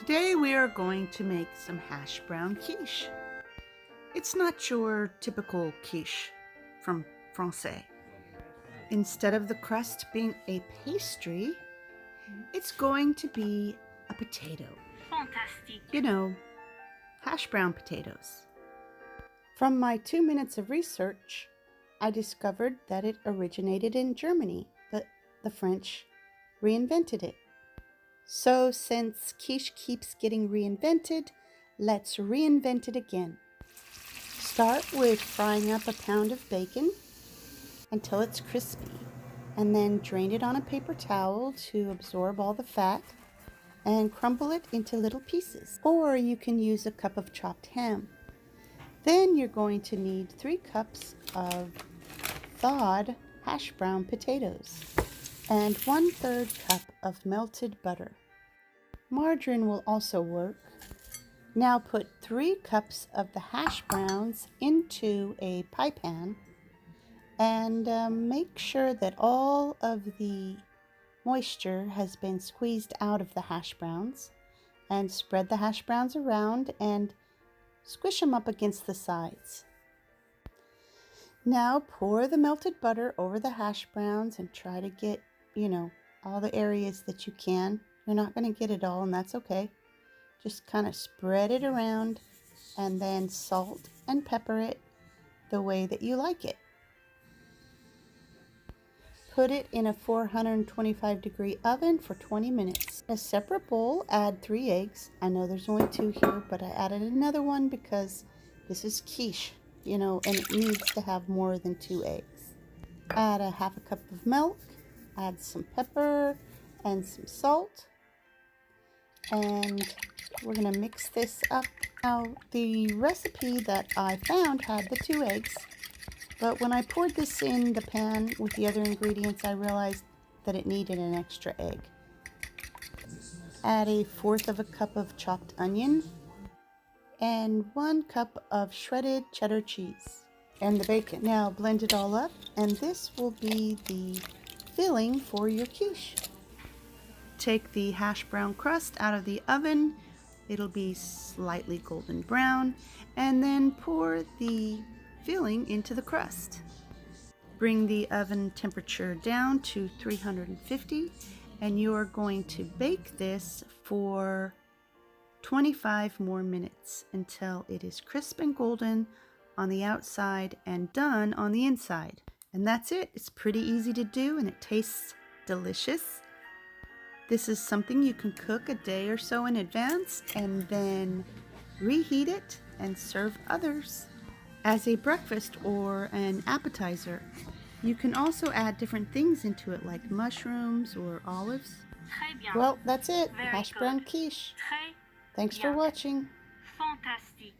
Today we are going to make some hash brown quiche. It's not your typical quiche from Francais. Instead of the crust being a pastry, it's going to be a potato. Fantastic. You know, hash brown potatoes. From my 2 minutes of research, I discovered that it originated in Germany, but the French reinvented it. So since quiche keeps getting reinvented, let's reinvent it again. Start with frying up a pound of bacon until it's crispy, and then drain it on a paper towel to absorb all the fat and crumble it into little pieces. Or you can use a cup of chopped ham. Then you're going to need 3 cups of thawed hash brown potatoes and 1/3 cup of melted butter. Margarine will also work. Now put 3 cups of the hash browns into a pie pan and make sure that all of the moisture has been squeezed out of the hash browns, and spread the hash browns around and squish them up against the sides. Now pour the melted butter over the hash browns and try to get, all the areas that you can. You're not going to get it all, and that's okay. Just kind of spread it around and then salt and pepper it the way that you like it. Put it in a 425-degree oven for 20 minutes. In a separate bowl, add 3 eggs. I know there's only 2 here, but I added another one because this is quiche, and it needs to have more than 2 eggs. Add a 1/2 cup of milk, add some pepper and some salt, and we're going to mix this up. Now, the recipe that I found had the 2 eggs, but when I poured this in the pan with the other ingredients, I realized that it needed an extra egg. Add a 1/4 cup of chopped onion and 1 cup of shredded cheddar cheese and the bacon. Now blend it all up, and this will be the filling for your quiche. Take the hash brown crust out of the oven. It'll be slightly golden brown, and then pour the filling into the crust. Bring the oven temperature down to 350, and you are going to bake this for 25 more minutes until it is crisp and golden on the outside and done on the inside. And that's it. It's pretty easy to do, and it tastes delicious. This is something you can cook a day or so in advance and then reheat it and serve others as a breakfast or an appetizer. You can also add different things into it, like mushrooms or olives. Très bien. Well, that's it. Very Hash good. brown quiche. Très Thanks for bien. watching. Fantastique.